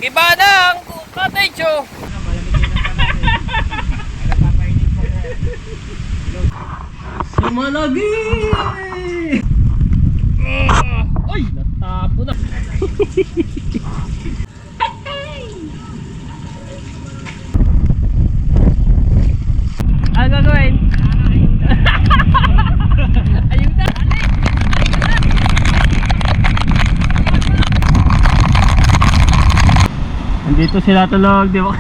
Iba ng cottage oh. Sumalagi! Ay, natapo na. Ano gagawin? Ayun na. Andito sila tulog, di ba?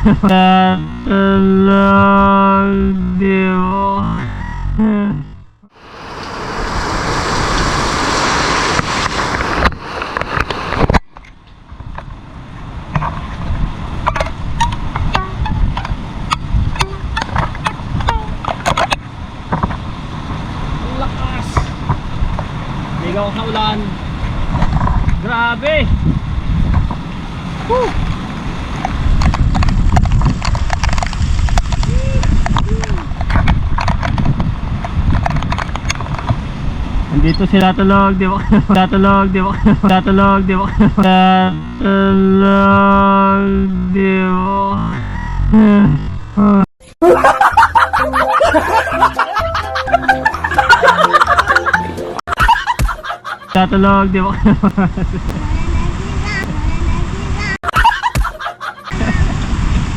Tulog, di ba? Lakas. Ligaw sa ulan. Grabe. Woo! Andito sila tulog, di ba? Tulog, di ba? Tulog, di ba? Tulog, di ba? Tulog, di ba?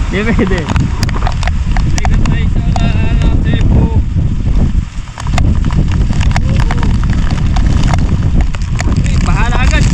Di pwede. Ligat tayo sa ulan. Cebu. Bahala agad.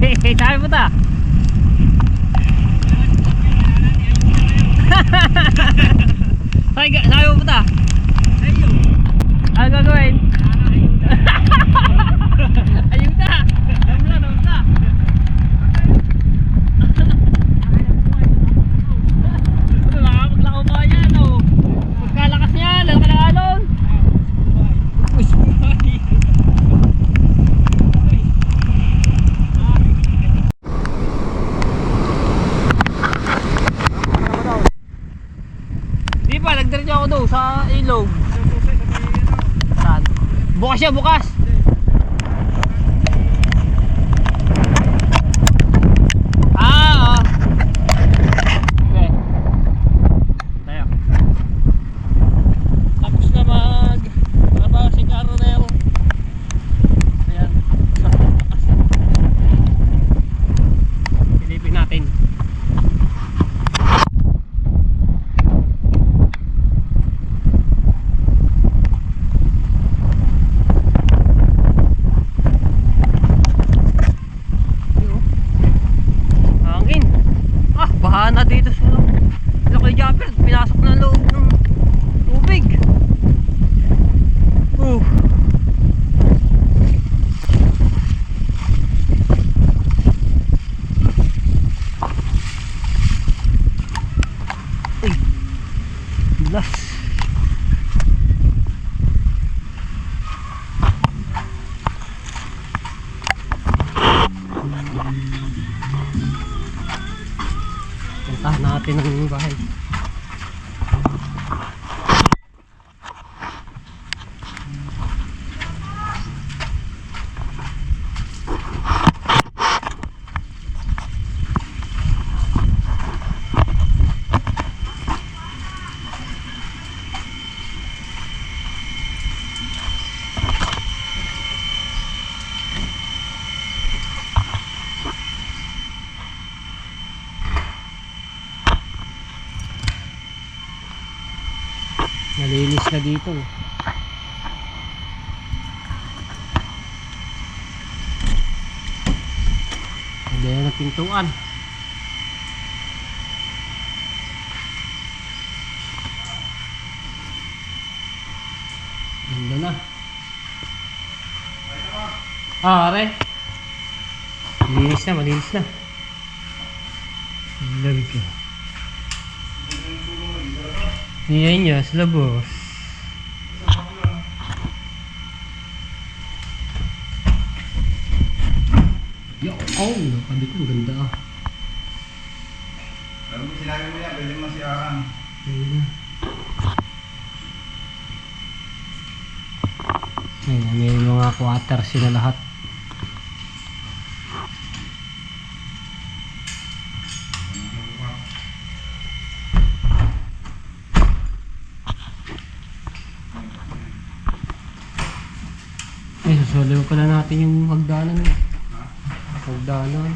Sabi mo ta. Sabi mo ta. Ano gagawin? Ayun na. Dam na. Maglakaw pa yan oh. Pagkalakas niya, lalaki ng alon. Di pa, nagdiretso ako doon sa ilog. Saan? Bukas siya, bukas. Oo. Okay. Tayo. Tapos na trabaho si Caronel. Ayan. Pilipin natin. Baha na dito sa Lokoy Japper, pinasok na loob ng tubig. Uy, bilas. Puntahan natin ang bahay. Nalinis na dito. Hindi na pintuan. Ganda na. Are. Malinis na, malinis na. Lamig ka. Yan niya, sa labos. Yo, sabi ko, ganda ah. Alam mo, sinabi mo yan, pwede masiyaran. Ayun, may mga quarter sila lahat. Susuliw pala natin yung hagdanan. Hagdanan.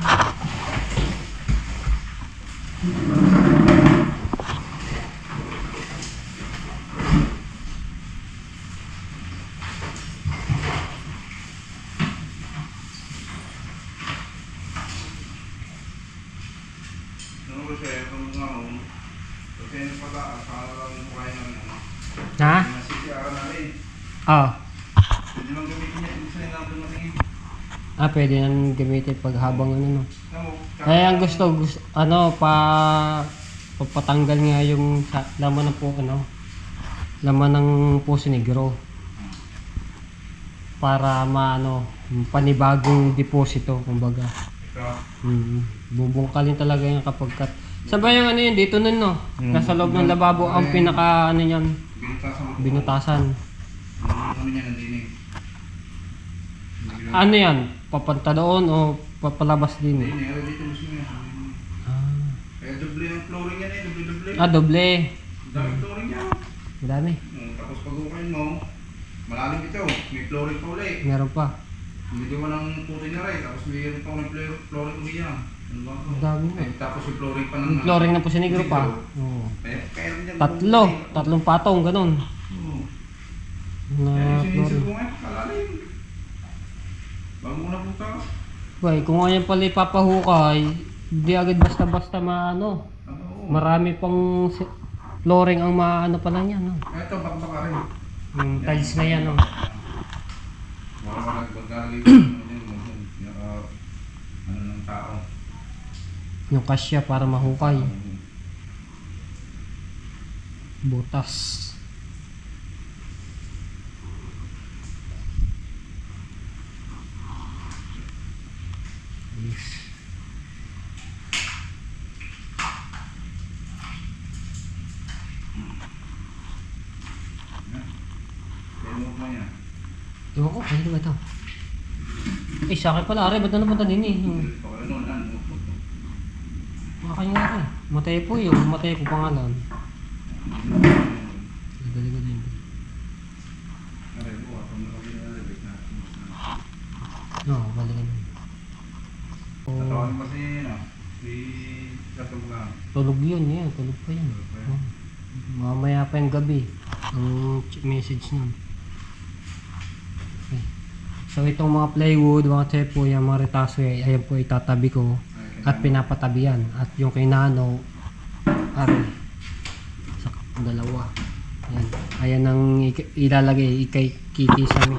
Ano ba siya? Ito mga kasi ano pala, akala lang mo kaya namin ano. Ha? Nasisiyaran na rin. Oo. Pwede lang gamitin niya, hindi sila lang dumating. Pwede nang gamitin pag habang ano. No, Ang gusto ano papatanggal nga yung laman ng laman ng puso negro para panibagong deposito kumbaga. Bubungkalin talaga yan kapag sabay yung yun dito nun no. Nasa loob ng lababo ang pinaka yan binutasan. Ano niya nandinig? Ano yan? Papanta doon o papalabas din? Hindi, dito mismo yan. Kaya doble ang flooring yan doble. Doble. Dami flooring yan. Madami. Tapos pag ukain mo, malalim ito. May flooring pa ulit. Meron pa. Hindi mo ng puti na rin. Tapos mayroon pa ng flooring ulit yan. Ano ba? Dami na. Tapos yung flooring pa ng... Yung flooring na po sa negro pa. Oo. Kaya rin yan. Tatlong patong, ganun. Oo. Na Kaya yung flooring. sinisip ko ngayon, kalalim. Bago mo na punta. Boy, kung ngayon pala ipapahukay, hindi agad basta-basta maano. Ano? Marami pang flooring ang maano pala niya, no? Ito, bakbaka rin. Yung tiles na yan, no? Wala maglalagay ko ano ng tao. Yung kasya para mahukay. Butas. Yes. Demo mo yan. Ewan ko, ano ba ito? Eh, sa akin pala, ba't na napunta din eh? Ano, ano? Makain nga rin. Matay po yung matay po pangalan. Dali ko din. No, balik ka din. Tatawagin pa si, ano, si Katong lang. Tulog yun, yan. Tulog pa yan. Oh. Mamaya pa yung gabi. Ang message nun. Okay. So itong mga plywood, mga tepo, yung mga retaso, ayan po itatabi ko. At pinapatabi yan. At yung kay Nano, ari, sa dalawa. Ayan. Ayan ang ilalagay kay Kitty sa amin.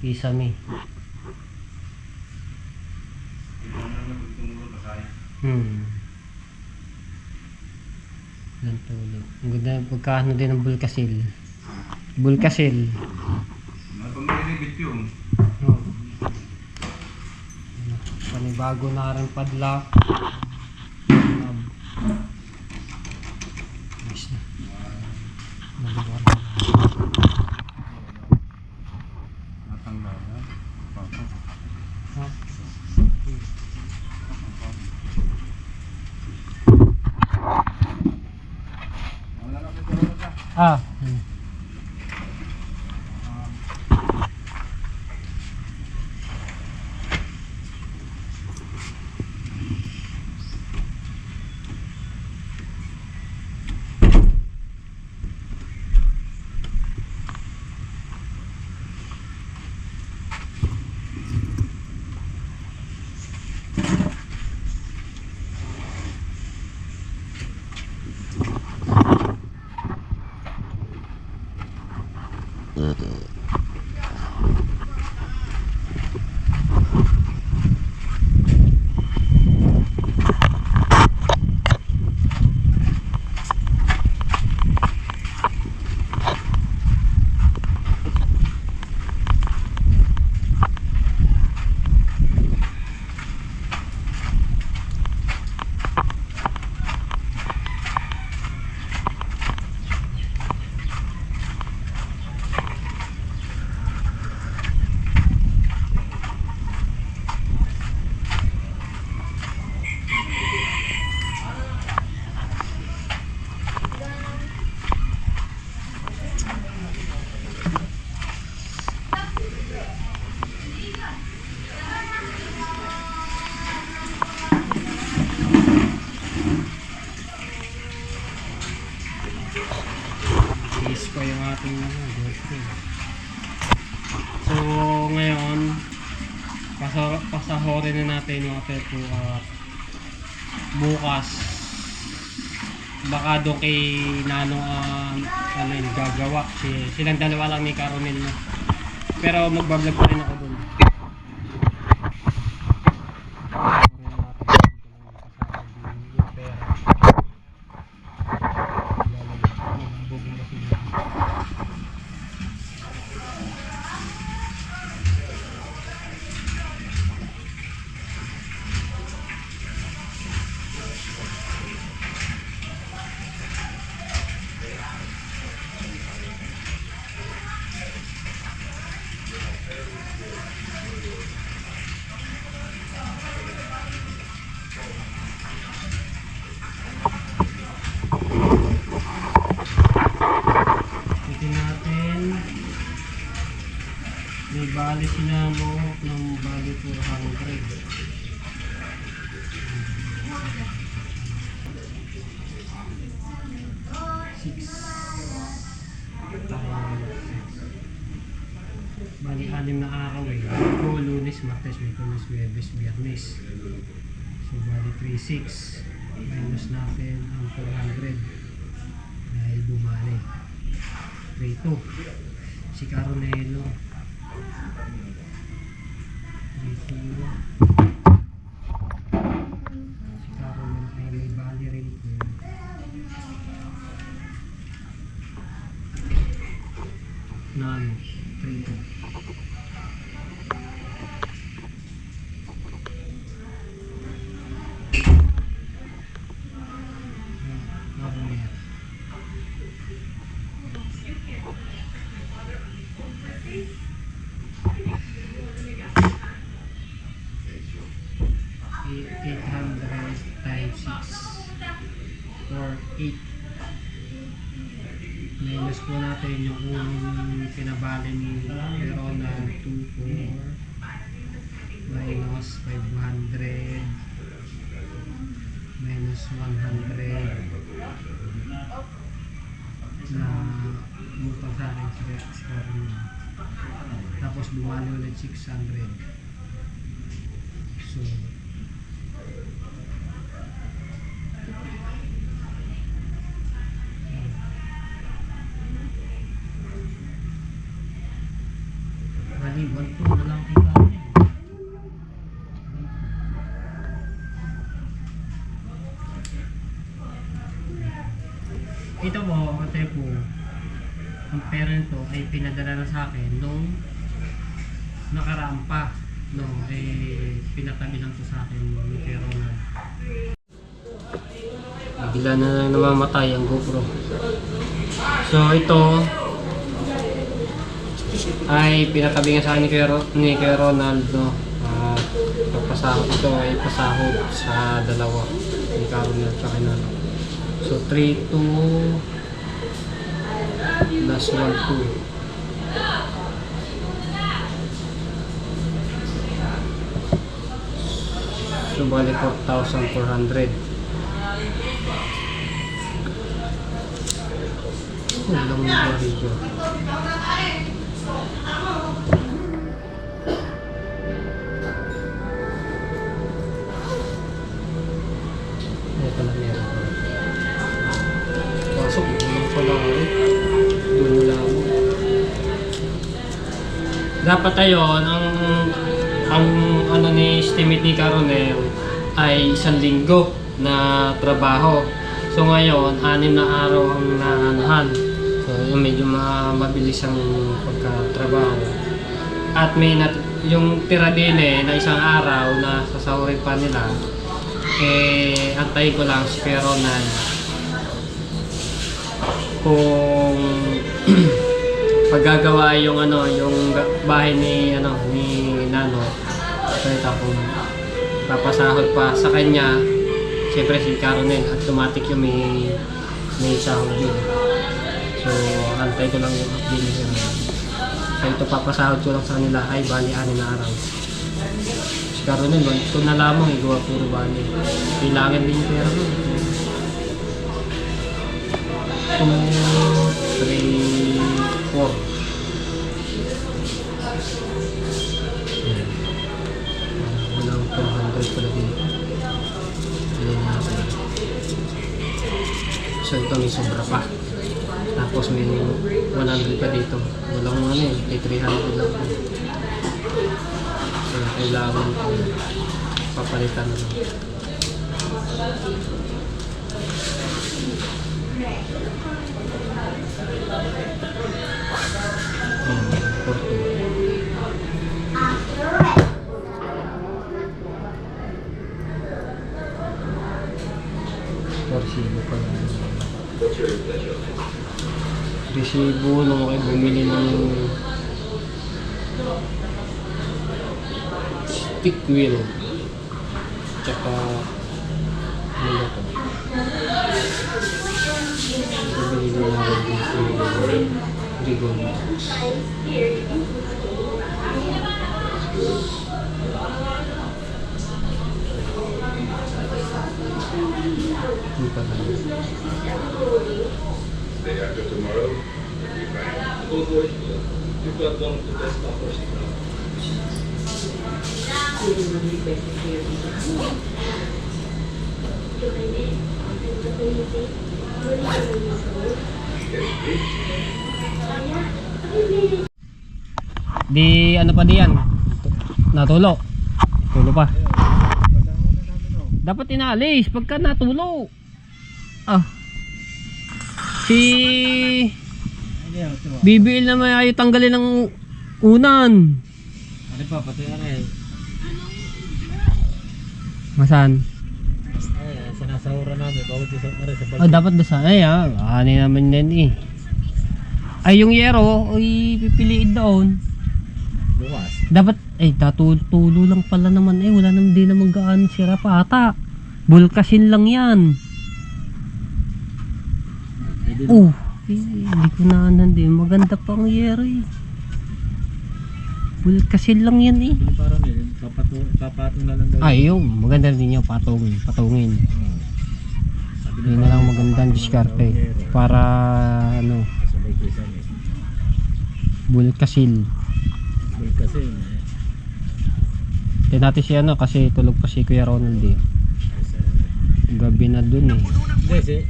Kisame. Yan tulog. Ang ganda pagkaano din ng bulkasil. Bulkasil. Itong nilibit yun. Oh. Panibago na rin padlock. Nice na. Naliwan. Natanggal na. Ha? Wala na po ito na. Ah. Is ko yung ating so ngayon pasahorin na natin yung ating at bukas baka doon kay Nano ano yun, gagawa silang dalawa lang ni Caronel na pero magbablog pa rin ako doon. May bali sinamo ng bali 400. bali 6 na araw eh. Linggo, Lunes, Martes, Miyerkules, Huwebes, Biyernes. So bali 3,600 minus natin ang 400 dahil bumali. 3,200 si Caronelo. 3,200 si Caronelo ay may bali rin po. Nano 3,200. Times 6 or 8 minus po natin yung unang pinabali ni Ronald 2,400 minus 500 minus 100 na umutang sa akin si Karen, tapos bumali ulit 600. So bali 1,200 na lang kita niya. Ito po, ate po, ang pera nito ay pinadala na sa akin nung nakaraan pa. No, pinatabi lang to sa akin ni Ronald. Bigla na lang namamatay ang GoPro. So ito ay pinatabi nga sa akin ni Kuya Ronald, no? Pagpasahod ito ay pasahod sa dalawa ni Caronel at Nano. So 3,200 plus 1,200. So bali 4,400. Lang yung video. Ito na meron. Pasok, ito pala rin. Doon na lang. Dapat ayon, ang ano ni estimate ni Caronel ay 1 linggo na trabaho. So ngayon, 6 na araw ang naanahan. So medyo mabilis ang pagkatrabaho. At may yung tira din na 1 araw na sasahurin pa nila, antayin ko lang si Kuya Ronald kung paggagawa yung yung bahay ni Nano. Kahit ako papasahod pa sa kanya, siyempre si Caronel automatic yung may sahod yun. So antay ko lang yung update niya. So ito papasahod ko lang sa kanila ay bali 6 na araw. Si Caronel, ito na lamang igawa puro bali. Kailangan din yung pera ko. 2, 3, 4. Walang 400 pala dito. So ito may sobra pa. Tapos may 100 pa dito. Walang may 300 lang. So kailangan papalitan na lang. Resibo pa lang. Resibo nung kayo bumili ng stick wheel tsaka ano ba ito? Bumili na lang dito Rigon box. Hindi pa lang. Day after tomorrow, we'll be fine. You got them to test that first. Di ano pa diyan? Natulo. Tulo pa. Dapat inalis pagka natulo. Ah. Si BBL naman ayaw tanggalin ng unan. Ano pa, pati ano Masan? sinasahura namin, bawat isang sa Oh, dapat doon sa ay ani naman yan eh. Ay yung yero, ay pipiliin doon. bukas. Dapat ay tulo lang pala naman wala naman din naman gaano sira pa ata. Bulkasin lang yan. Hindi ko na din maganda pa ang yero eh. Bulkasin lang yan eh. Hindi parang yun, papatong na lang daw. Ay yung maganda din yung patungin. Yun na lang magandang diskarte para ano Sabay kisa eh. bulkasil. Kasi Tignan natin si ano kasi tulog pa si Kuya Ronald eh. Gabi na dun eh. hindi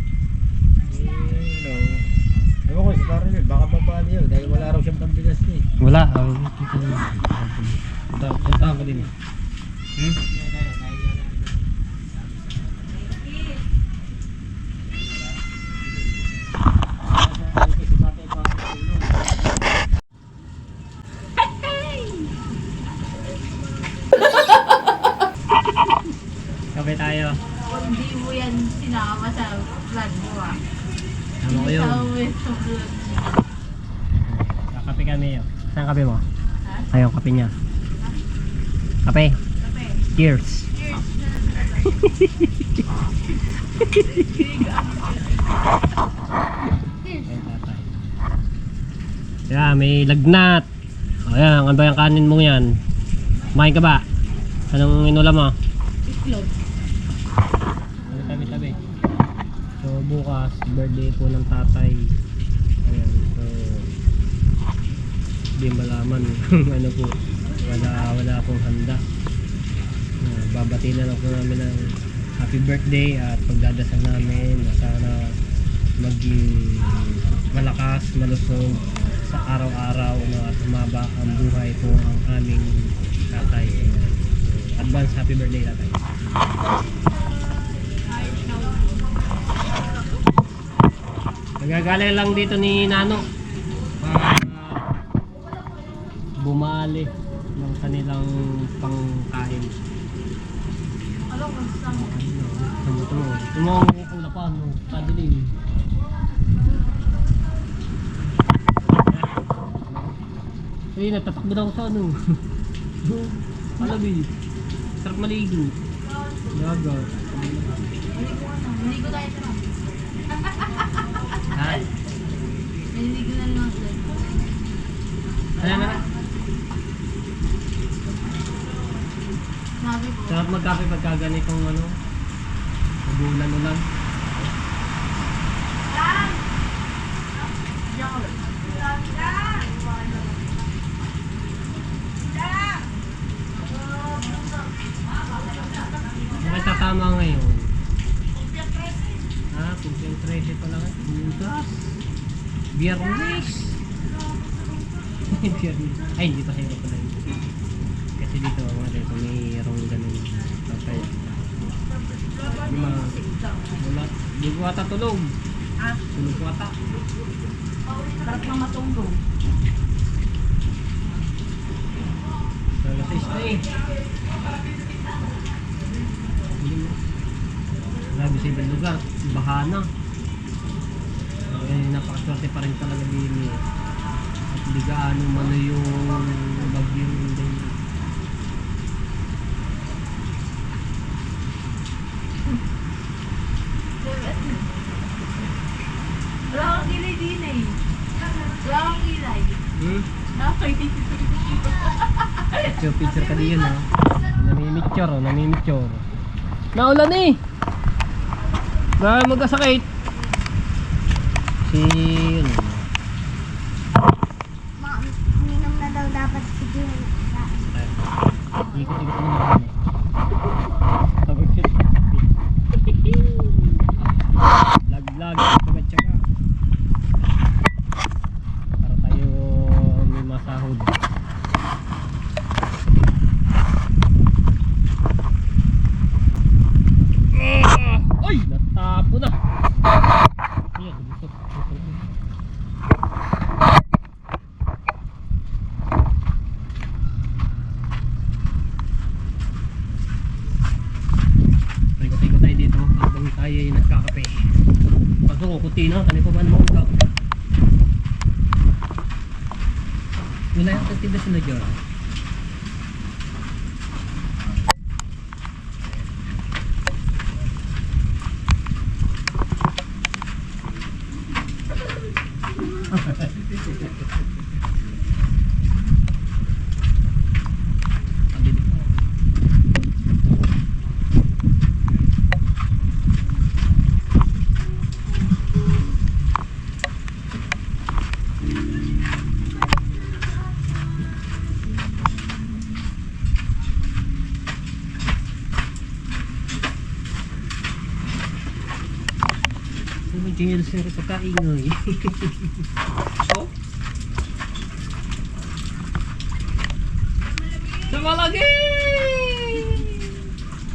ewan ko si parang yun, baka mabali yun dahil wala raw siyang pambigas eh. Wala. Puntahan ko din eh. Kape tayo. Hindi mo yan sinama sa vlog mo ah. Ano ko yun? Sinama mo yan sa vlog mo. Kape kami yun. Saan kape mo? Ha? Ayaw kape niya. Kape. Kape. Cheers. Cheers. Yeah, may lagnat. O yan, ano ba yung kanin mo yan? Kumain ka ba? Anong inulam mo? Itlog. Tabi-tabi. So bukas, birthday po ng tatay. Ayan, so hindi malaman ano po. Wala akong handa. Babati na lang po namin ng happy birthday at pagdadasal namin na sana maging malakas, malusog sa araw-araw at humaba ang buhay po ang aming tatay. Ayan. So, advance happy birthday tatay. Nagagaling lang dito ni Nano para bumali ng kanilang pangkain. Alam mo, sama. Tumong pula pa, no? Kadilim. Eh, natatakbo na ako sa ano. Alabi. Sarap maligo. Gaga. Naligo tayo ito. Ha? Naligo na lang sila. Ano na? Sabi ko. Sarap magkape pagka ganitong ano. Ulan-ulan. Bakit tatama ngayon? Ha? Kumpiang 13 pa lang. Bukas. Biyernes. Biyernes. Ay, hindi pa sa'yo pala yun. Kasi dito mga dito mayroong ganun. Okay. Wala. Hindi ko ata tulog. Ah, Tulog ko ata. sarap na matulog. Alas 6 na eh. Grabe sa ibang lugar. Baha na. Napakaswerte pa rin talaga din eh. At di gaano man yung bagyong din. Wala kang kilay din eh. Wala kang kilay. Nakakaitin. Picture ka diyan ha. Namimicture. Naulan eh. Baka magkasakit. Si ano. dapat siguro sa Ikot-ikot mo naman eh. Tawag siya. Vlog-vlog, tsaga-tsaga. Para tayo may masahod. Ay! Natapo na! Ayan, gusto. Tayo tayo dito habang tayo ay nagkakape. Kaso kukunti na, kanina pa ba naman ugaw? Wala yung tinda sila dyan. Jingle sir pagkaingay. Oh. Samalagi!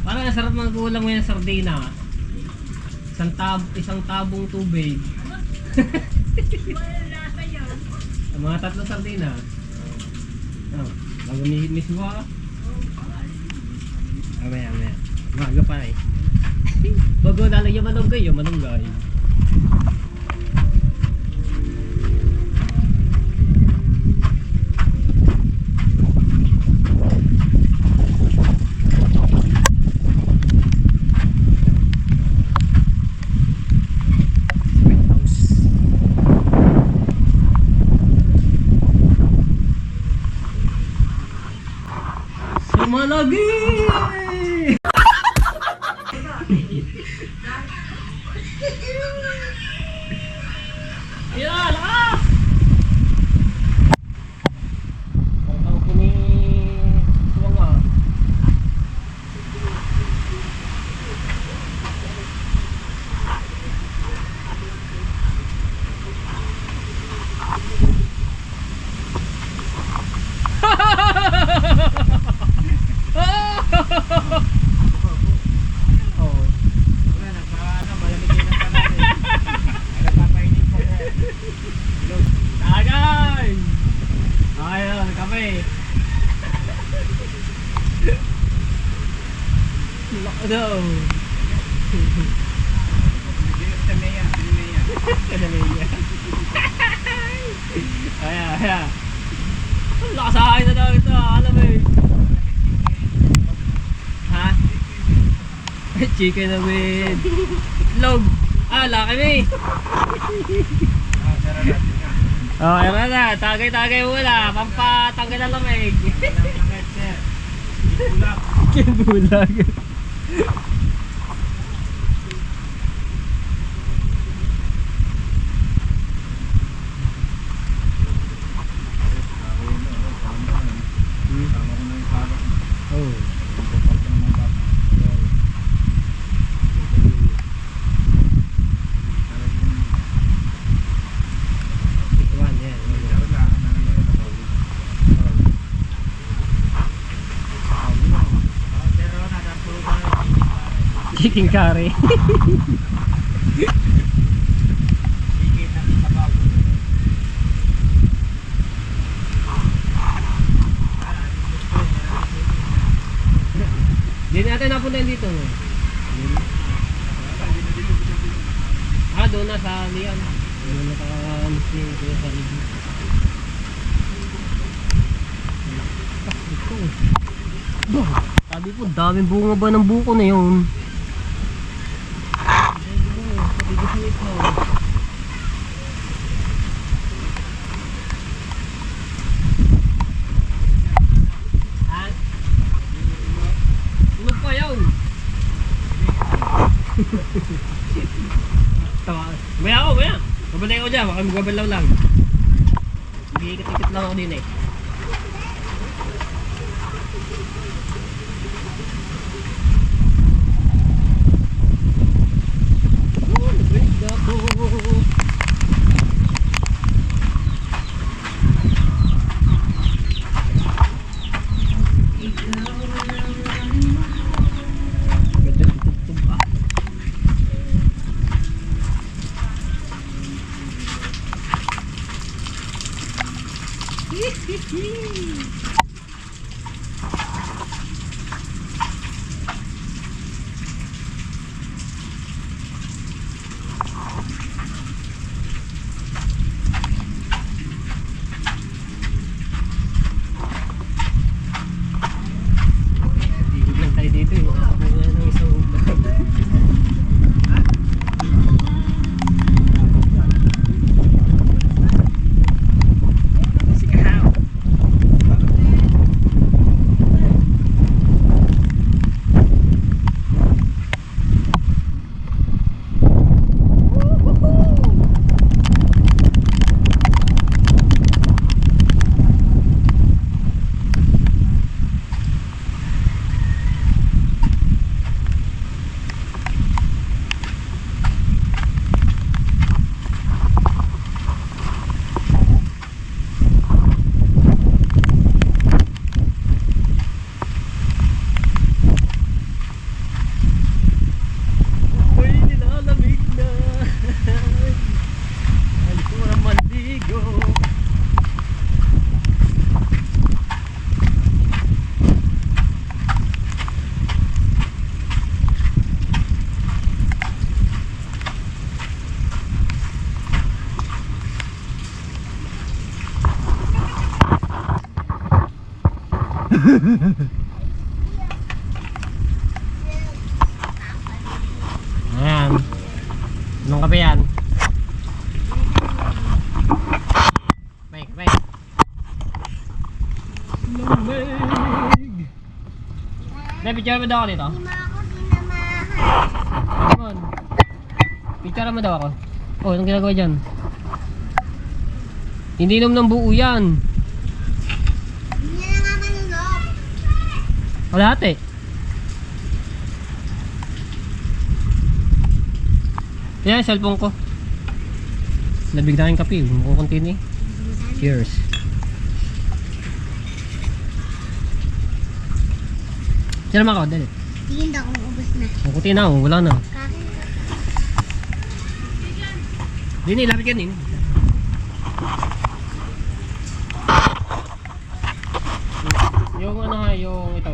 Parang sarap magkulang mo yung sardina. Isang tabong tubig. Ang mga 3 sardina. Oh, bago mismo ka. Amaya. Maga pa eh. Bago lalagyan manunggay, manunggay. Sumalagi! Ayan, lakas! Pagkang ko ni Suwanga. Tagay! Ayun, kape. Lako daw. Kanamaya. Ayan. Lakas sa akin na daw ito, alam mo eh. Ha? Chicken na with itlog. Laki mo eh. Oh, era na. Tagay-tagay muna. Pampatanggal ng lamig. Kibulag. Oh. Chicken curry. Hindi natin napunta dito. No? Doon na sa liyan. Doon na ka-muslim sa liyan. Sabi po, daming bunga ba ng buko na yun? Tulog pa yun. Maya ako, maya. Babalik ako dyan, baka magbabalaw lang. Ikit-ikit lang ako din eh. Tigil lang tayo dito eh. Wala nang isang ulam. Ako'y nilalamig na. Ay ko na mandigo. Ayan. Anong kape yan? Kape. Lamig. May picture mo daw ako dito? Simon. Picture mo daw ako. Oh, anong ginagawa dyan? Hindi inom ng buo yan. Wala ate. Yan, cellphone ko. Labig na yung kape. Kukunti ni. Cheers. Sino naman ako? Dali. Tingin daw kung ubos na. Kukunti na. Wala na. Kakin ka. Dini, lapit ka din. Yung ano nga, yung ito.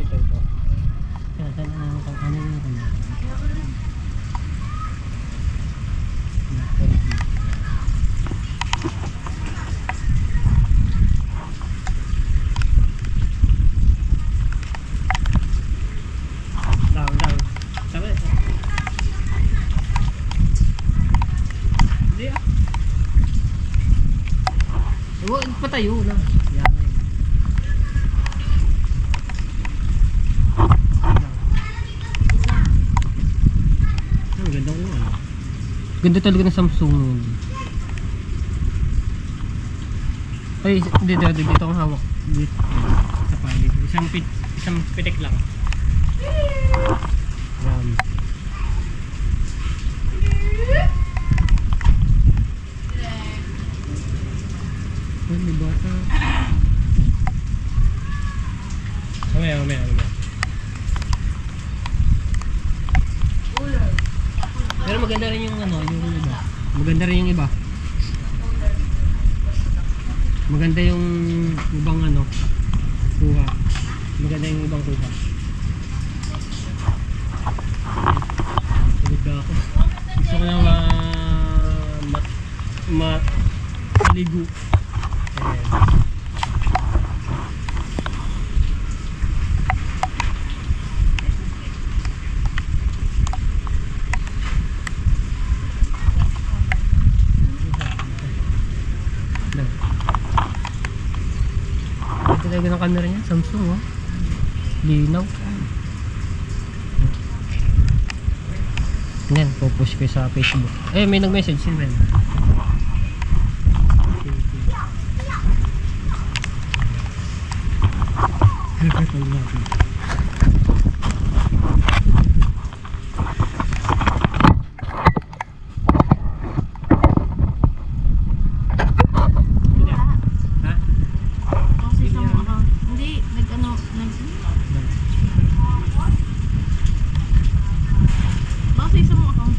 Down. Sabi. Hindi ah. Patayo na. Yan. Ganda ko. Ganda talaga ng Samsung. Ay, dito ang hawak. Dito. Sa paligid. Isang pitik lang. Yan. Ay, may bata. Mamaya. Pero maganda rin yung ano, yung iba. Maganda rin yung iba. Maganda yung ibang ano, kuha. Maganda yung ibang kuha. Tulog na ako. Gusto ko na maligo. Talaga ng camera niya, Samsung oh. Linaw. Yan, pupush ko sa Facebook. Eh, may nag-message si Ren. Kasi sa mga account. Hindi, Baka sa isang mo account.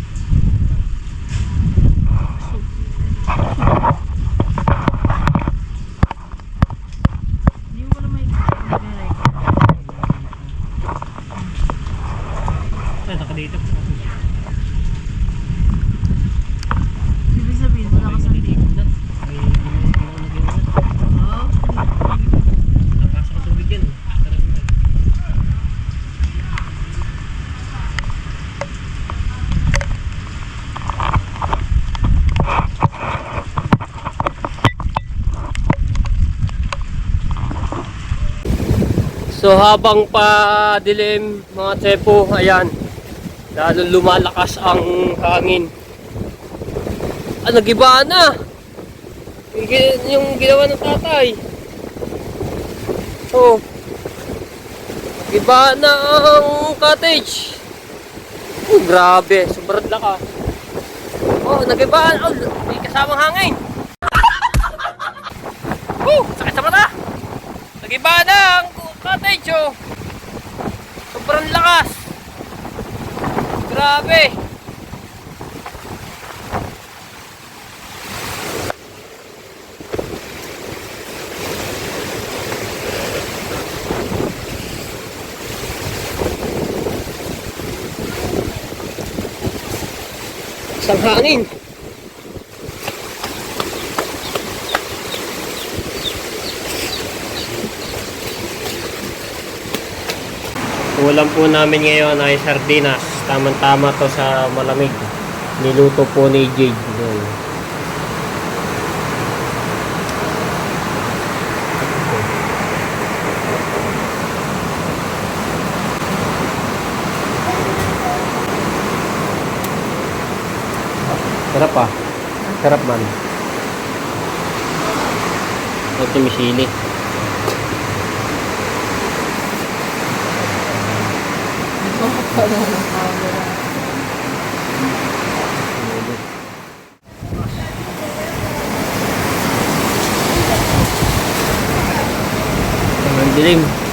So habang pa dilim mga tsepo, ayan, lalo lumalakas ang hangin. Nagiba na yung ginawa ng tatay. Oh, nagiba na ang cottage. Grabe, sobrang lakas. Oh, nagiba. Oh, may kasamang hangin. Sakit sa mata. Nagiba na ang cottage. Oh, sobrang lakas. Grabe. Isang hangin. Ulam po namin ngayon ay sardinas. Tamang-tama to sa malamig. Niluto po ni Jade. Yun. Sarap ah. Sarap man. Ito misili. Ang dilim.